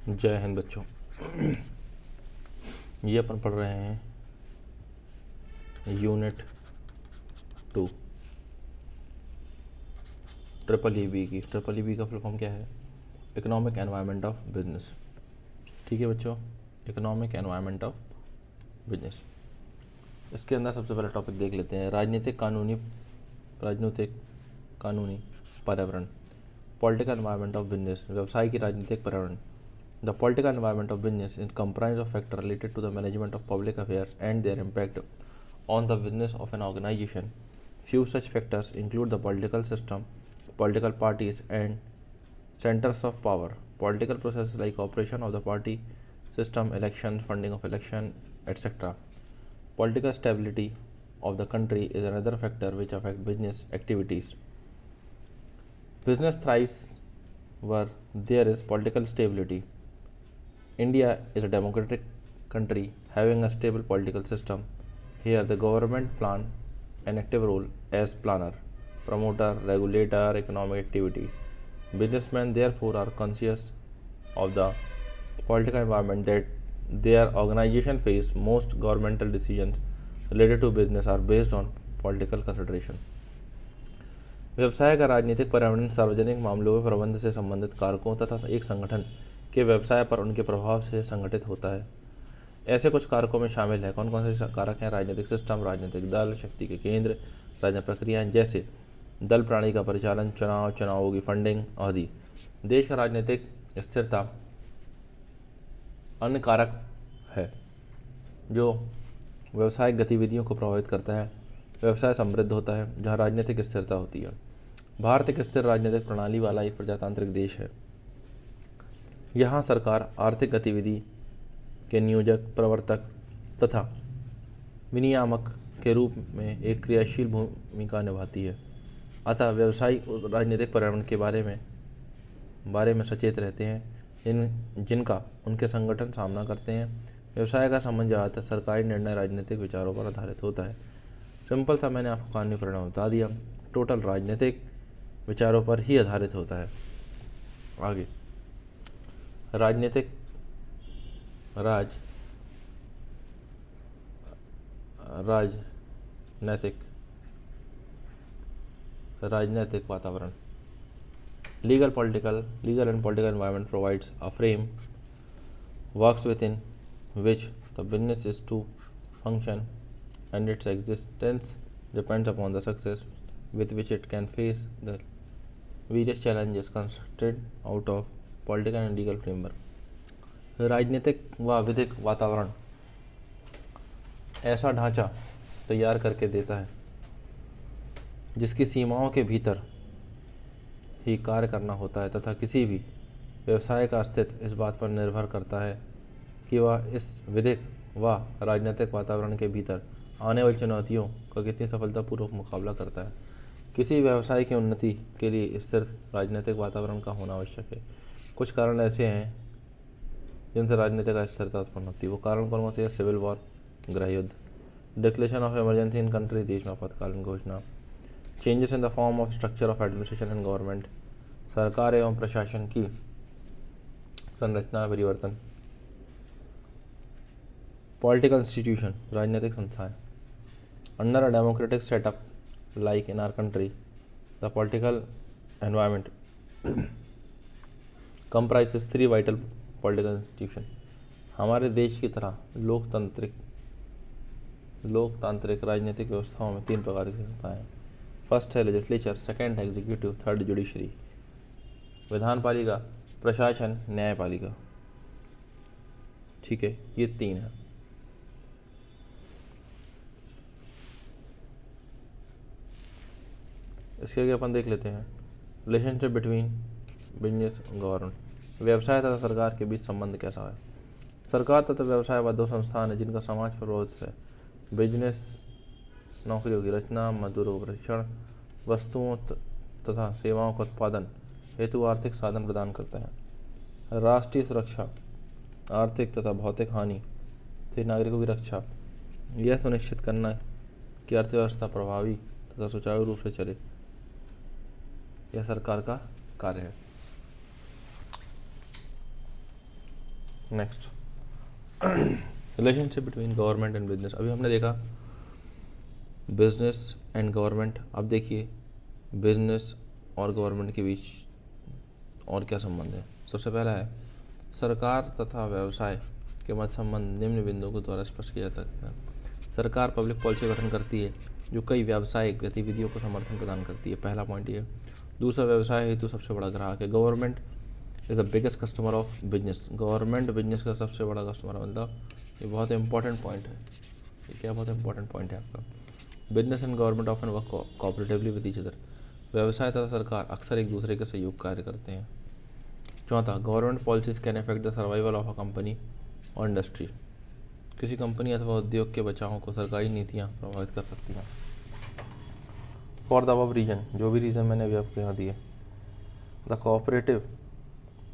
जय हिंद बच्चों। ये अपन पढ़ रहे हैं यूनिट 2 ट्रिपल ई बी की। ट्रिपल ई बी का फुल फॉर्म क्या है? Economic environment of business. ठीक है बच्चों, इकोनॉमिक एनवायरनमेंट ऑफ बिजनेस। इसके अंदर सबसे पहला टॉपिक देख लेते हैं राजनीतिक कानूनी पर्यावरण। पॉलिटिकल एनवायरनमेंट ऑफ बिजनेस, व्यवसाय की राजनीतिक पर्यावरण। The political environment of business is comprised of factors related to the management of public affairs and their impact on the business of an organization. Few such factors include the political system, political parties, and centers of power. Political processes like operation of the party system, elections, funding of election, etc. Political stability of the country is another factor which affects business activities. Business thrives where there is political stability. India is a democratic country having a stable political system. Here, the government plays an active role as planner, promoter, regulator, economic activity. Businessmen, therefore, are conscious of the political environment that their organization face. Most governmental decisions related to business are based on political consideration. व्यवसाय का राजनीतिक पर्यावरण सार्वजनिक मामलों में प्रबंध से संबंधित कारकों तथा एक संगठन के व्यवसाय पर उनके प्रभाव से संगठित होता है। ऐसे कुछ कारकों में शामिल है। कौन कौन से कारक हैं? राजनीतिक सिस्टम, राजनीतिक दल, शक्ति के केंद्र, राजनीतिक प्रक्रियाएं जैसे दल प्रणाली का परिचालन, चुनावों की फंडिंग आदि। देश का राजनीतिक स्थिरता अन्य कारक है जो व्यवसायिक गतिविधियों को प्रभावित करता है। व्यवसाय समृद्ध होता है जहाँ राजनीतिक स्थिरता होती है। भारत एक स्थिर राजनीतिक प्रणाली वाला एक प्रजातांत्रिक देश है। यहाँ सरकार आर्थिक गतिविधि के नियोजक, प्रवर्तक तथा विनियामक के रूप में एक क्रियाशील भूमिका निभाती है। अतः व्यवसायी राजनीतिक पर्यावरण के बारे में सचेत रहते हैं जिनका उनके संगठन सामना करते हैं। व्यवसाय का संबंध ज़्यादातर सरकारी निर्णय राजनीतिक विचारों पर आधारित होता है। सिंपल सा मैंने आपको कानूनी परिणाम बता दिया। टोटल राजनीतिक विचारों पर ही आधारित होता है। आगे राजनैतिक वातावरण। Legal and political environment provides a frame works within which the business is to function, and its existence depends upon the success with which it can face the various challenges constructed out of political and legal framework. राजनीतिक व विधिक वातावरण ऐसा ढांचा तैयार करके देता है जिसकी सीमाओं के भीतर ही कार्य करना होता है तथा किसी भी व्यवसाय का अस्तित्व इस बात पर निर्भर करता है कि वह इस विधिक व राजनीतिक वातावरण के भीतर आने वाली चुनौतियों का कितनी सफलतापूर्वक मुकाबला करता है। किसी व्यवसाय की उन्नति के लिए स्थिर राजनीतिक वातावरण का होना आवश्यक है। कुछ कारण ऐसे हैं जिनसे राजनीतिक अस्थिरता उत्पन्न होती है। वो कारण कौन से हैं? सिविल वॉर, गृह युद्ध, declaration of emergency in country, देश में आपातकालीन घोषणा, changes in the form of structure of administration and government, सरकार एवं प्रशासन की संरचना में परिवर्तन, पॉलिटिकल इंस्टीट्यूशन, राजनीतिक संस्थाएं। Under a democratic setup like in our country, the political environment comprises 3 vital political institutions. हमारे देश की तरह लोकतांत्रिक राजनीतिक व्यवस्थाओं में 3 प्रकार की संस्थाएं हैं। फर्स्ट है लेजिस्लेचर, सेकंड है एग्जीक्यूटिव, थर्ड जुडिशरी। विधानपालिका, प्रशासन, न्यायपालिका। ठीक है, ये 3 है। इसके आगे अपन देख लेते हैं रिलेशनशिप बिटवीन बिजनेस और गवर्नमेंट। व्यवसाय तथा सरकार के बीच संबंध कैसा है? सरकार तथा व्यवसाय व 2 संस्थान है जिनका समाज पर प्रभुत्व है। बिजनेस नौकरियों की रचना, मजदूरों को प्रशिक्षण, वस्तुओं तथा सेवाओं का उत्पादन हेतु आर्थिक साधन प्रदान करता है। राष्ट्रीय सुरक्षा, आर्थिक तथा भौतिक हानि से नागरिकों की रक्षा, यह सुनिश्चित करना कि अर्थव्यवस्था प्रभावी तथा सुचारू रूप से चले, यह सरकार का कार्य है। Next, relationship between government and business. अभी हमने देखा बिजनेस एंड गवर्नमेंट। अब देखिए बिजनेस और गवर्नमेंट के बीच और क्या संबंध है। सबसे पहला है सरकार तथा व्यवसाय के मध्य संबंध निम्न बिंदुओं के द्वारा स्पष्ट किया जा सकता है। सरकार पब्लिक पॉलिसी गठन करती है जो कई व्यावसायिक गतिविधियों को समर्थन प्रदान करती है, पहला पॉइंट ये। दूसरा, व्यवसाय हेतु सबसे बड़ा ग्राहक है। Government is the biggest customer of business. Government business का सबसे बड़ा कस्टमर है। मतलब ये बहुत इंपॉर्टेंट पॉइंट है। ये क्या बहुत इंपॉर्टेंट पॉइंट है आपका। Business and government often work cooperatively with each other. व्यवसाय तथा सरकार अक्सर एक दूसरे के सहयोग कार्य करते हैं। चौथा, government policies can affect the survival of a company और इंडस्ट्री। किसी कंपनी अथवा उद्योग के बचाव को सरकारी नीतियाँ प्रभावित कर सकती हैं। फॉर द अबव रीजन, जो भी रीज़न मैंने अभी आपको यहाँ दिए,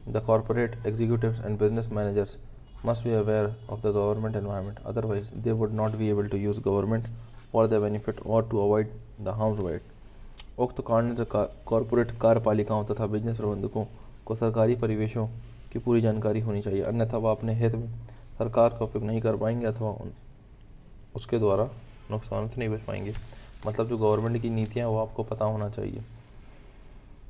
the corporate executives and business managers must be aware of the government environment, otherwise they would not be able to use government for their benefit or to avoid the harms by it. उक्त कानून से corporate कार्यपालिकाओं तथा business प्रबंधकों को सरकारी परिवेशों की पूरी जानकारी होनी चाहिए, अन्यथा वह अपने हित में सरकार का उपयोग नहीं कर पाएंगे अथवा उसके द्वारा नुकसान से नहीं बच पाएंगे। मतलब जो गवर्नमेंट की नीतियाँ वो आपको पता होना चाहिए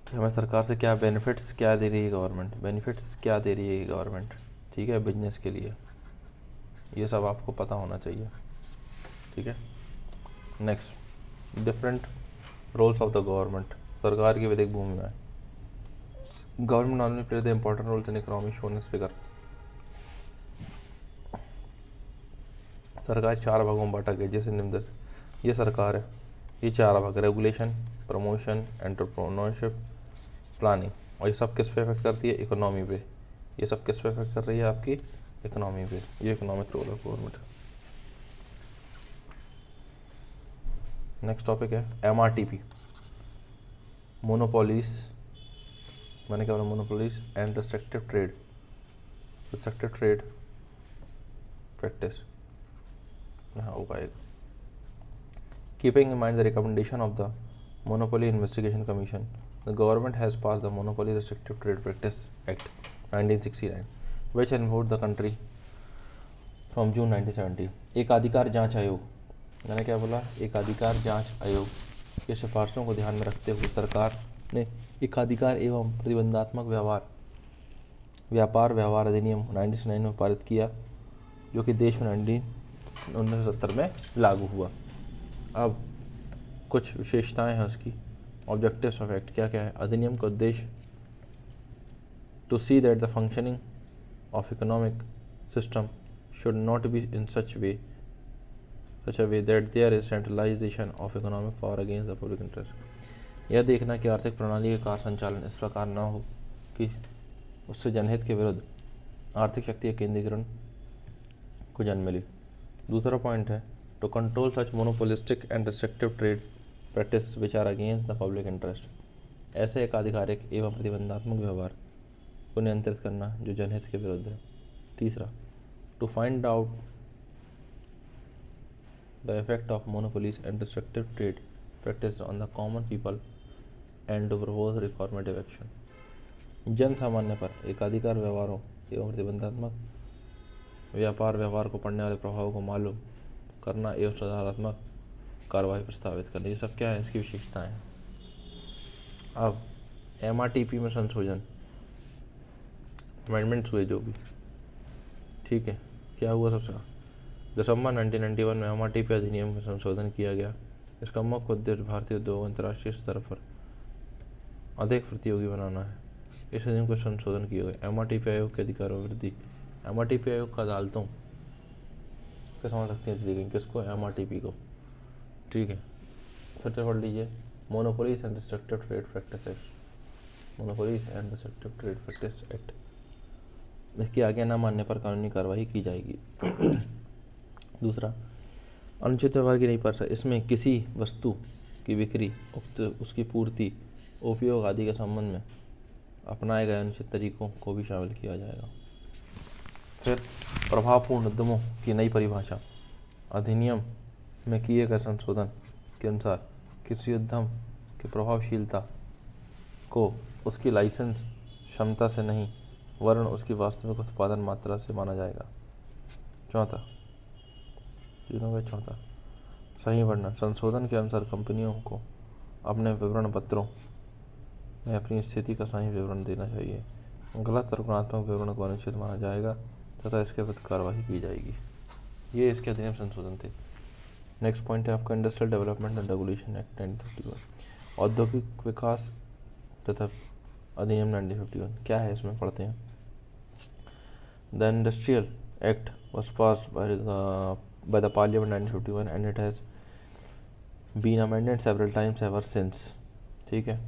कि हमें सरकार से क्या बेनिफिट्स क्या दे रही है गवर्नमेंट, बेनिफिट्स क्या दे रही है गवर्नमेंट, ठीक है, बिजनेस के लिए। ये सब आपको पता होना चाहिए, ठीक है। Next, different roles of the government. सरकार की विधिक भूमिकाएं। Government not only play the important roles in economy shown is figure. सरकार 4 भागों में बांटा गया जैसे निम्न। ये सरकार है, ये 4 भाग, रेगुलेशन, प्रमोशन, एंटरप्रेन्योरशिप, प्लानिंग। और ये सब किस पे इफेक्ट करती है, इकोनॉमी पे। ये सब किस पे इफेक्ट कर रही है, आपकी इकोनॉमी पे। ये economic role of government. Next topic है MRTP, मोनोपोलीज। मैंने क्या बोला, monopolies and restrictive trade practice. यहाँ होगा एक, keeping in mind the recommendation of the monopoly investigation commission, the government has pass the monopoly restrictive trade practice act 1969 which involved the country from June 1970। एकाधिकार जांच आयोग, मैंने क्या बोला, एकाधिकार जांच आयोग की सिफारिशों को ध्यान में रखते हुए सरकार ने एकाधिकार एवं प्रतिबंधात्मक व्यापार व्यवहार अधिनियम 1969 में पारित किया, जो कि देश में 1970 में लागू हुआ। अब कुछ विशेषताएं हैं उसकी। ऑब्जेक्टिव्स ऑफ एक्ट क्या क्या है। अधिनियम का उद्देश्य to see that the functioning of economic system should not be in such a way that there is centralization of economic power against the public interest। यह देखना कि आर्थिक प्रणाली का कार्य संचालन इस प्रकार न हो कि उससे जनहित के विरुद्ध आर्थिक शक्ति के केंद्रीकरण को जन्म मिले। दूसरा पॉइंट है to control such monopolistic and restrictive trade practice which are against the public interest. ऐसे एकाधिकारिक एवं प्रतिबंधात्मक व्यवहार को नियंत्रित करना जो जनहित के विरुद्ध है। तीसरा, to find out the effect of monopolies and restrictive trade practice on the common people and to propose reformative action. जन सामान्य पर एकाधिकार व्यवहारों एवं प्रतिबंधात्मक व्यापार व्यवहार को पड़ने वाले प्रभावों को मालूम करना एवं सुधारात्मक कार्रवाई प्रस्तावित करना। ये सब क्या है, इसकी विशेषताएं। अब MRTP में संशोधन, अमेंडमेंट्स हुए जो भी, ठीक है। क्या हुआ, सबसे दिसंबर 1991 में MRTP अधिनियम में संशोधन किया गया। इसका मुख्य उद्देश्य भारतीय उद्योग अंतर्राष्ट्रीय स्तर पर अधिक प्रतियोगी बनाना है। इस अधिनियम को संशोधन किया गया। MRTP आयोग के अधिकारों में वृद्धि। MRTP आयोग का अदालतों के समझ सकते हैं दी गई, किसको, MRTP को, ठीक है। फिर से पढ़ लीजिए, monopolies and restrictive trade practice act, monopolies and restrictive trade practice act. इसके आगे न मानने पर कानूनी कार्रवाई की जाएगी। दूसरा, अनुचित व्यवहार की नहीं पर इसमें किसी वस्तु की बिक्री, उसकी पूर्ति, उपयोग आदि के संबंध में अपनाए गए अनुचित तरीकों को भी शामिल किया जाएगा। फिर प्रभावपूर्ण उद्यमों की नई परिभाषा। अधिनियम में किए गए संशोधन के अनुसार किसी उद्यम की प्रभावशीलता को उसकी लाइसेंस क्षमता से नहीं वरन उसकी वास्तविक उत्पादन मात्रा से माना जाएगा। चौथा, तीनों में चौथा, सही वर्णन। संशोधन के अनुसार कंपनियों को अपने विवरण पत्रों में अपनी स्थिति का सही विवरण देना चाहिए। गलत और गुणात्मक विवरण को अनुचित माना जाएगा तथा इसके विरुद्ध कार्रवाई की जाएगी। ये इसके अधिनियम संशोधन थे। नेक्स्ट पॉइंट है आपका industrial development and regulation act 1951। औद्योगिक विकास तथा अधिनियम 1951 क्या है, इसमें पढ़ते हैं। The industrial act was passed by the parliament 1951 and it has been amended several times ever since. ठीक है,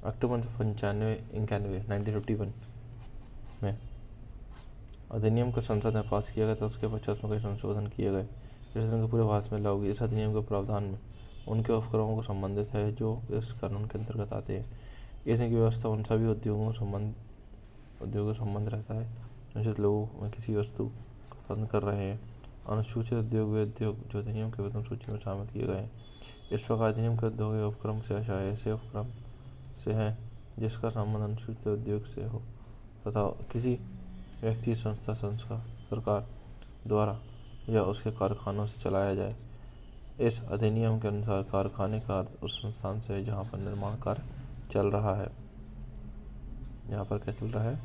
अक्टूबर 1951 में अधिनियम को संसद में पास किया गया था। उसके पश्चात में कई संशोधन किए गए जिससे उनके पूरे भारत में लागू। इस अधिनियम के प्रावधान में उनके उपक्रमों को संबंधित है जो इस कानून के अंतर्गत आते हैं। इसकी व्यवस्था उन सभी उद्योगों संबंध रहता है अनुसूचित लोगों में किसी वस्तु को बंद कर रहे हैं। अनुसूचित उद्योग वे उद्योग जो अधिनियम के वेतन सूची में शामिल किए गए हैं। इस प्रकार अधिनियम के उद्योग उपक्रम से ऐसे उपक्रम से है जिसका संबंध अनुसूचित उद्योग से हो तथा किसी व्यक्ति, संस्था, सरकार द्वारा या उसके कारखानों से चलाया जाए। इस अधिनियम के अनुसार कारखाने का अर्थ उस संस्थान से है जहाँ पर निर्माण कार्य चल रहा है। जहाँ पर क्या चल रहा है,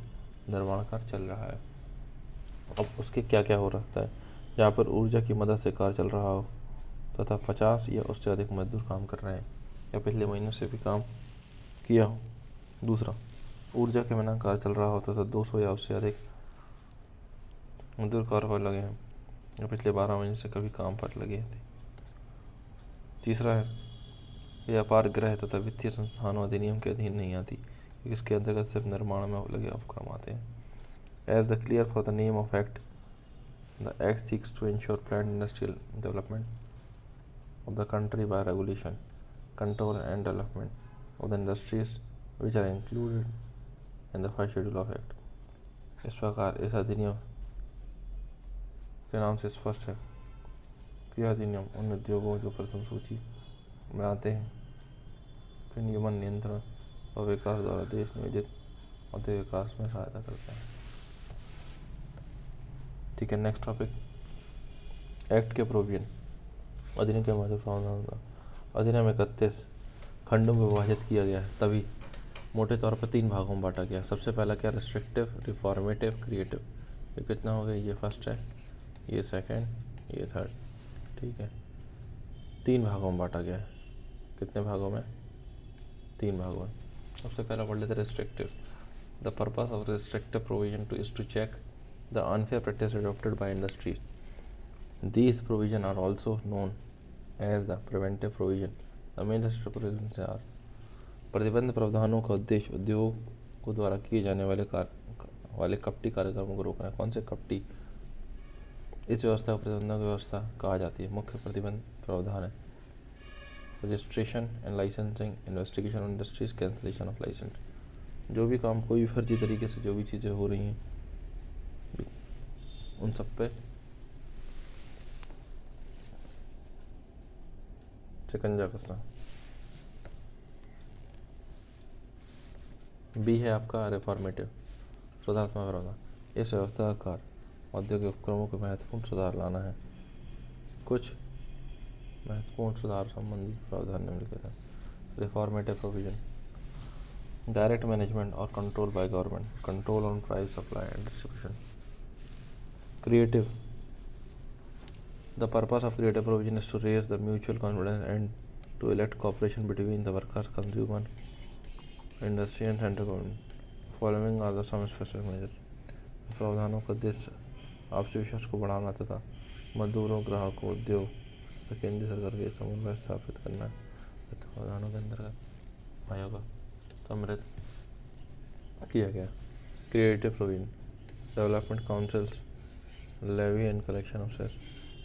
निर्माण कार्य चल रहा है। अब उसके क्या क्या हो रखता है, जहाँ पर ऊर्जा की मदद से कार्य चल रहा हो तथा 50 या उससे अधिक मजदूर काम कर रहे हैं या पिछले महीनों से भी काम किया हो। दूसरा, ऊर्जा के बिना कार्य चल रहा हो तथा 200 या उससे अधिक मजदूर कार्य पर लगे हैं या पिछले 12 महीने से कभी काम पर लगे थे। तीसरा है व्यापार गृह तथा वित्तीय संस्थानों अधिनियम के अधीन नहीं आती, इसके अंतर्गत सिर्फ निर्माण में लगे उपक्रम आते हैं। As the clear for the name of act, the act seeks to ensure planned industrial development of the country by regulation, control and development of the industries which are included in the first schedule of act। इस प्रकार इस अधिनियम के नाम से स्पष्ट है कि अधिनियम उन उद्योगों जो प्रथम सूची में आते हैं के नियमन, नियंत्रण और विकास द्वारा देश नियोजित औद्योगिक विकास में सहायता करता है। ठीक है, नेक्स्ट टॉपिक, एक्ट के प्रोविजन। अधिनियम के महत्व प्रावधान। अधिनियम 31 खंडों में विभाजित किया गया है, तभी मोटे तौर पर 3 भागों में बांटा गया। सबसे पहला क्या, रिस्ट्रिक्टिव, रिफॉर्मेटिव, क्रिएटिव। ये कितना हो गया, ये फर्स्ट है, ये सेकंड, ये थर्ड। ठीक है, 3 भागों में बांटा गया है। कितने भागों में, 3 भागों में। सबसे पहला पढ़ लेते restrictive. The purpose of restrictive provision is to check the unfair practice adopted by industries. These provisions are also known as the preventive provision. The main provisions are प्रतिबंध प्रावधानों का उद्देश्य उद्योगों द्वारा किए जाने वाले कपटी कार्यक्रमों को रोकना है। कौन से कपटी, इस व्यवस्था को प्रतिबंधक व्यवस्था कहा जाती है। मुख्य प्रतिबंध प्रावधान है registration and licensing, investigation of industries, cancellation of licence. जो भी काम कोई भी फर्जी तरीके से जो भी चीज़ें हो रही हैं उन सब पे शिकंजा कसना। बी है आपका रिफॉर्मेटिव, सुधारात्मक प्रावधान। इस व्यवस्था का कार्य औद्योगिक उपक्रमों को महत्वपूर्ण सुधार लाना है। कुछ महत्वपूर्ण सुधार संबंधी प्रावधान निम्नलिखित है। रिफॉर्मेटिव प्रोविजन, डायरेक्ट मैनेजमेंट और control by government, control on price, supply and distribution. Creative, the purpose of creative provision is to raise the mutual confidence and to elect cooperation between the workers, consumer, industry and central government. Following are the some specific measures। प्रावधानों का उद्देश्य आपसी विश्वास को बढ़ाना तथा मजदूरों, ग्राहकों, उद्योग तथा केंद्रीय सरकार के समन्वय स्थापित करना है। प्रावधानों के अंतर्गत आयोग सम्मिलित किया गया। Creative provision, development councils, levy and collection of cess,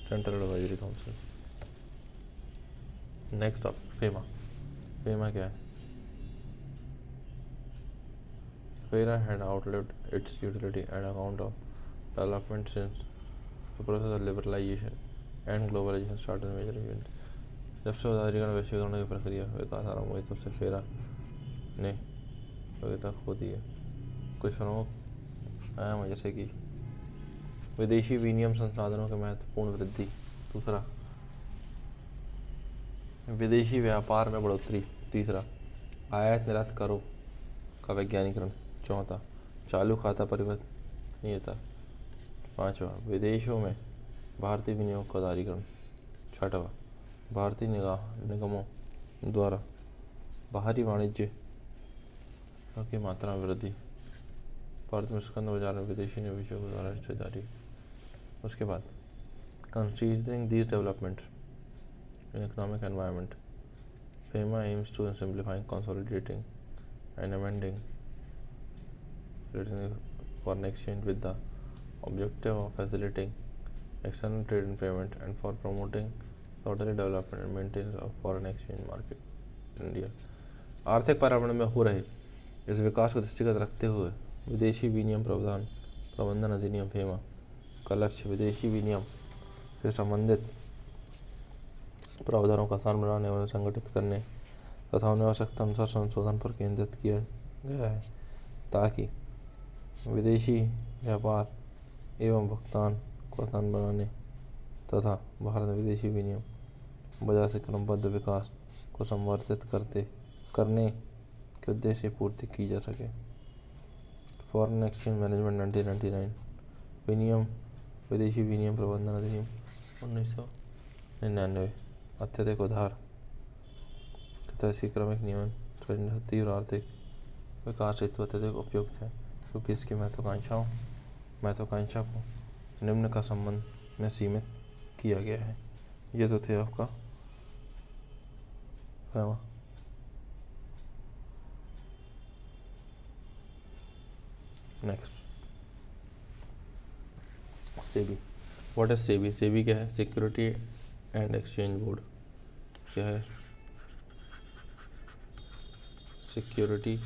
central advisory council. Next आप फेमा। फेमा क्या है, FERA had outlived its utility and account of development since the process of liberalization and globalization started major events। जब से उदारीकरण, वैश्वीकरण की प्रक्रिया विकास आरंभ हुई तब से फेरा ने उपयोगिता खो दी है। कुछ प्रमुख जैसे कि विदेशी विनिमय संसाधनों के महत्वपूर्ण वृद्धि। दूसरा, विदेशी व्यापार में बढ़ोतरी। तीसरा, आयात निर्यात करों का वैज्ञानिकरण। चौथा, चालू खाता परिवर्तनीयता। पांचवा, विदेशों में भारतीय विनियोग का उदारीकरण। छठवा, भारतीय निगमों द्वारा बाहरी वाणिज्य की मात्रा में वृद्धि। भारत में स्कंद बाजार में विदेशी निवेशकों द्वारा हिस्सेदारी। उसके बाद, considering these developments in economic environment, FEMA aims to simplifying, consolidating and amending foreign exchange with the objective of facilitating external trade and payment and for promoting the orderly development and maintenance of foreign exchange market in India। आर्थिक पर्यावरण में हो रहे इस विकास को दृष्टिगत रखते हुए विदेशी विनिमय प्रबंधन अधिनियम FEMA का लक्ष्य विदेशी विनिमय से संबंधित प्रावधानों का आसान बनाने और संगठित करने तथा उन्हें आवश्यकता अनुसार संशोधन पर केंद्रित किया गया है, ताकि विदेशी व्यापार एवं भुगतान को आसान बनाने तथा भारत में विदेशी विनिमय बाजार से क्रमबद्ध विकास को संवर्धित करने के उद्देश्य से पूर्ति की जा सके। फॉरेन एक्सचेंज मैनेजमेंट 1999, विदेशी विनिमय प्रबंधन अधिनियम 1999, अत्यधिक उधार तथा इसकी क्रमिक नियमन तीव्र आर्थिक विकास हेतु अत्यधिक उपयुक्त है, क्योंकि इसकी महत्वाकांक्षा को निम्न का संबंध में सीमित किया गया है। ये तो थे आपका FEMA। Next, SEBI. What is SEBI? SEBI क्या है? Security and exchange board. क्या है? सिक्योरिटी,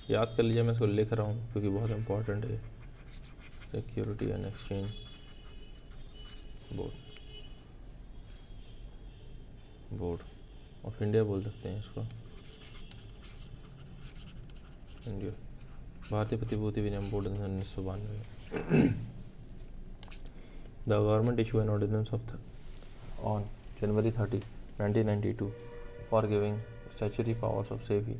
याद कर लीजिए, मैं इसको लिख रहा हूँ क्योंकि बहुत इंपॉर्टेंट है। Security and exchange board of India बोल सकते हैं इसको, इंडिया। भारतीय प्रतिभूति विनिमय board 1992। The government issue an ordinance on January 30, 1992 for giving statutory powers of SEBI.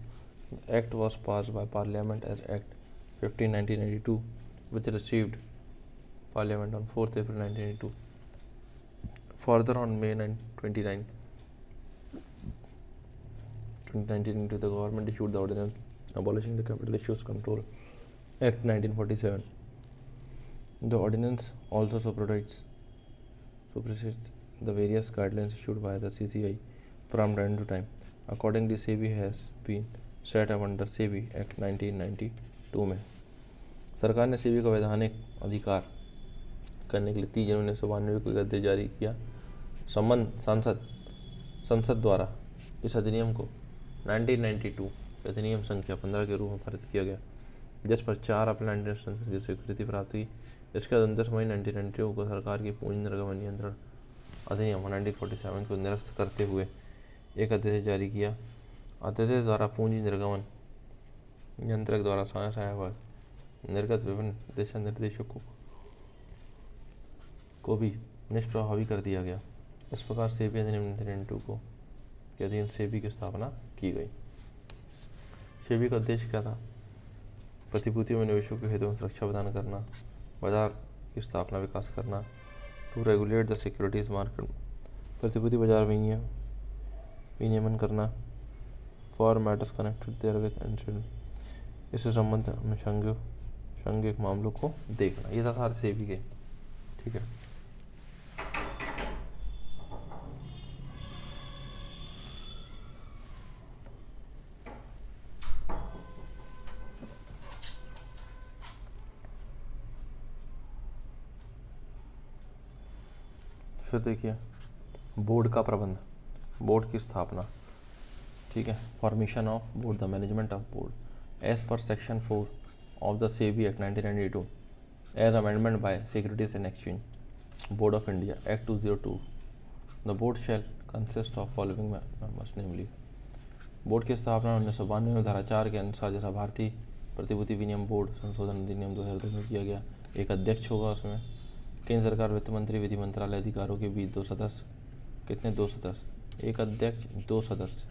The act was passed by Parliament as Act 15, 1992, which received Parliament on 4th April 1992. Further, on May 29, 2019, the government issued the ordinance abolishing the Capital Issues Control Act 1947. The ordinance also supersedes the various guidelines issued by the CCI from time to time. Accordingly, SEBI has been set up under SEBI Act 1992 में। सरकार ने सेबी का वैधानिक अधिकार करने के लिए 30 जनवरी 1992 को गद्दे जारी किया। संसद द्वारा इस अधिनियम को 1992 अधिनियम संख्या 15 के रूप में पारित किया गया, जिस पर 4 अप्रैल 1997 की स्वीकृति प्राप्त हुई। इसके बाद 29 मई 1992 को सरकार की पूंजी निर्गमन नियंत्रण अधिनियम 1947 को निरस्त करते हुए एक अध्यादेश जारी किया। अध्यादेश द्वारा पूंजी निर्गमन नियंत्रक द्वारा निर्गत विभिन्न दिशा निर्देशों को भी निष्प्रभावी कर दिया गया। इस प्रकार सेबी अधिनियम 1992 को के अधीन सेबी की स्थापना की गई। सेबी का उद्देश्य क्या था? प्रतिभूतियों में निवेशों के हितों में सुरक्षा प्रदान करना, बाजार की स्थापना विकास करना, to regulate the securities market, प्रतिभूति बाजार विनियमन करना, for matters connected therewith insurance, इससे संबंधित अनुषंगिक मामलों को देखना। ये था सेबी के, ठीक है। फिर देखिए बोर्ड का प्रबंध, बोर्ड की स्थापना, ठीक है। Formation of board, the management of board as per section 4 of the SEBI act 1992 as amendment by securities and exchange board of India act 2002। The board shall consist of following members namely. Board की स्थापना 1992 में धारा 4 के अनुसार, जैसा भारतीय प्रतिभूति विनियम बोर्ड संशोधन अधिनियम 2002 में किया गया। एक अध्यक्ष होगा उसमें। केंद्र सरकार वित्त मंत्री विधि मंत्रालय अधिकारों के बीच 2 सदस्य। कितने? 2 सदस्य। एक अध्यक्ष 2 सदस्य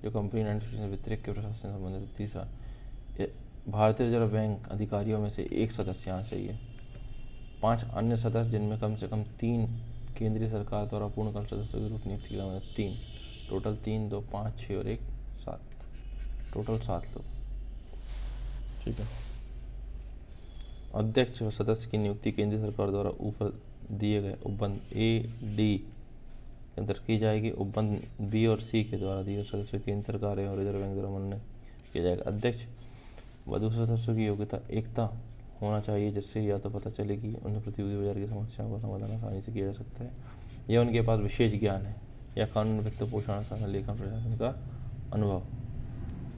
जो कंपनी वितरक के प्रशासन से संबंधित। तीसरा, भारतीय रिजर्व बैंक अधिकारियों में से 1 सदस्य यहाँ चाहिए। 5 अन्य सदस्य जिनमें कम से कम 3 केंद्रीय सरकार द्वारा पूर्णकाल सदस्यों के रूप में नियुक्त किया गया। 3 टोटल, 3 2 5 6 और 1 7, टोटल 7 लोग। ठीक है। अध्यक्ष और सदस्य की नियुक्ति केंद्रीय सरकार द्वारा ऊपर दिए गए उपबंध ए डी के अंदर की जाएगी। उपबंध बी और सी के द्वारा दिए सदस्य केंद्र सरकार और रिजर्व बैंक द्वारा मनन किया जाएगा। अध्यक्ष व दूसरे सदस्यों की योग्यता एकता होना चाहिए, जिससे या तो पता चले कि उन्हें प्रतिभूति बाजार की समस्याओं का समाधान आसानी से किया जा सकता है, या उनके पास विशेष ज्ञान है, या कानून, वित्त पोषण, शासन, लेखन, प्रशासन का अनुभव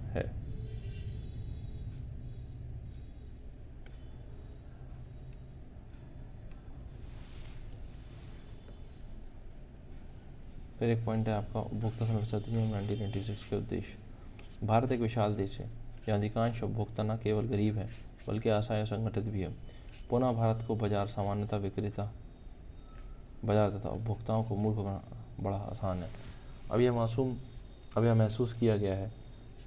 है। फिर एक पॉइंट है आपका उपभोक्ता संरक्षण अधिनियम 1986 के उद्देश्य। भारत एक विशाल देश है। यहाँ अधिकांश उपभोक्ता न केवल गरीब हैं बल्कि असहाय संगठित भी है। पुनः भारत को बाजार सामान्यतः विक्रेता बाजार तथा उपभोक्ताओं को मूर्ख बनाना बड़ा आसान है। अब यह महसूस किया गया है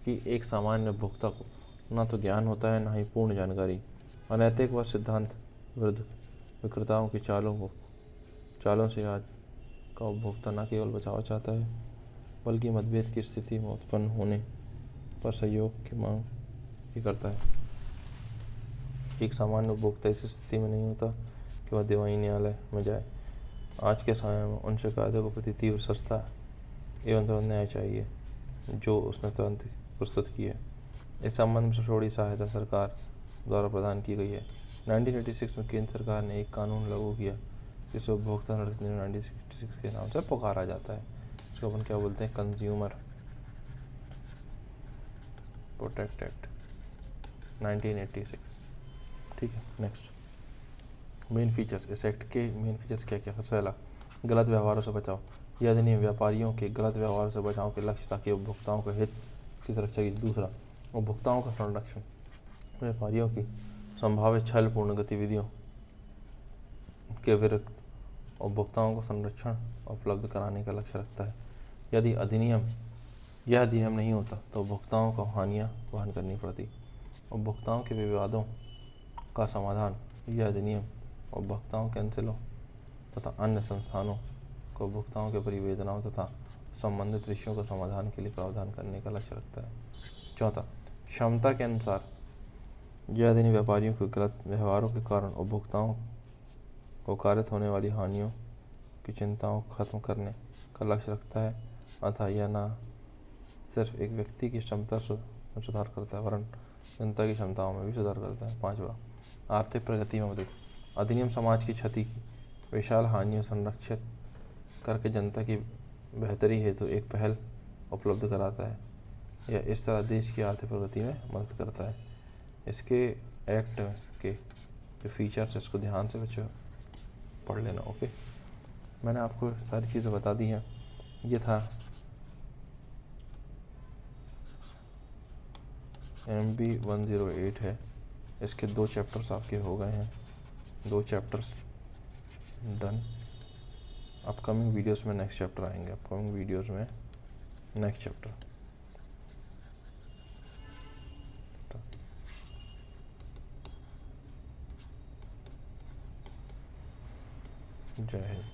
कि एक सामान्य उपभोक्ता को न तो ज्ञान होता है, न ही पूर्ण जानकारी। अनैतिक व सिद्धांत विरुद्ध विक्रेताओं की चालों से आज का उपभोक्ता न केवल बचाव चाहता है बल्कि मतभेद की स्थिति में उत्पन्न होने पर सहयोग की मांग भी करता है। एक सामान्य उपभोक्ता इस स्थिति में नहीं होता कि वह दिवाई न्यायालय में जाए। आज के समय में उन शिकायतों के प्रति तीव्र सस्ता एवं तुरंत न्याय चाहिए जो उसने तुरंत प्रस्तुत की है। इस संबंध में सशोड़ी सहायता सरकार द्वारा प्रदान की गई है। 1986 में केंद्र सरकार ने एक कानून लागू किया जिसे उपभोक्ता संरक्षण अधिनियम 1966 के नाम से पुकारा जाता है। इसको अपन क्या बोलते हैं? Consumer protect act 1986। ठीक है। Next, main features. इस एक्ट के मेन फीचर्स क्या क्या? सबसे पहला, गलत व्यवहारों से बचाव। यह अधिनियम व्यापारियों के गलत व्यवहारों से बचाव के लक्ष्य ताकि उपभोक्ताओं के हित की सुरक्षा की। दूसरा, उपभोक्ताओं का संरक्षण। व्यापारियों की संभावित छलपूर्ण गतिविधियों के विरुद्ध उपभोक्ताओं को संरक्षण उपलब्ध कराने का लक्ष्य रखता है। यदि यह अधिनियम नहीं होता तो उपभोक्ताओं को हानियां वहन करनी पड़ती। उपभोक्ताओं के विवादों का समाधान। यह अधिनियम उपभोक्ताओं कैंसिलों तथा अन्य संस्थानों को उपभोक्ताओं के परिवेदनाओं तथा संबंधित विषयों का समाधान के लिए प्रावधान करने का लक्ष्य रखता है। चौथा, क्षमता के अनुसार यह अधिनियम व्यापारियों के गलत व्यवहारों के कारण उपभोक्ताओं को कारित होने वाली हानियों की चिंताओं को खत्म करने का लक्ष्य रखता है। अतः यह न सिर्फ एक व्यक्ति की क्षमता में सुधार करता है वरन जनता की क्षमताओं में भी सुधार करता है। पांचवा, आर्थिक प्रगति में मदद। अधिनियम समाज की क्षति की विशाल हानियों संरक्षित करके जनता की बेहतरी हेतु एक पहल उपलब्ध कराता है। यह इस तरह देश की आर्थिक प्रगति में मदद करता है। इसके एक्ट के जो फीचर्स इसको ध्यान से बच्चों पढ़ लेना। ओके, मैंने आपको सारी चीज़ें बता दी हैं। ये था MB 108 है। इसके 2 चैप्टर्स आपके हो गए हैं। 2 चैप्टर्स डन। अपकमिंग वीडियोस में नेक्स्ट चैप्टर आएंगे। अपकमिंग वीडियोस में नेक्स्ट चैप्टर। जय हिंद।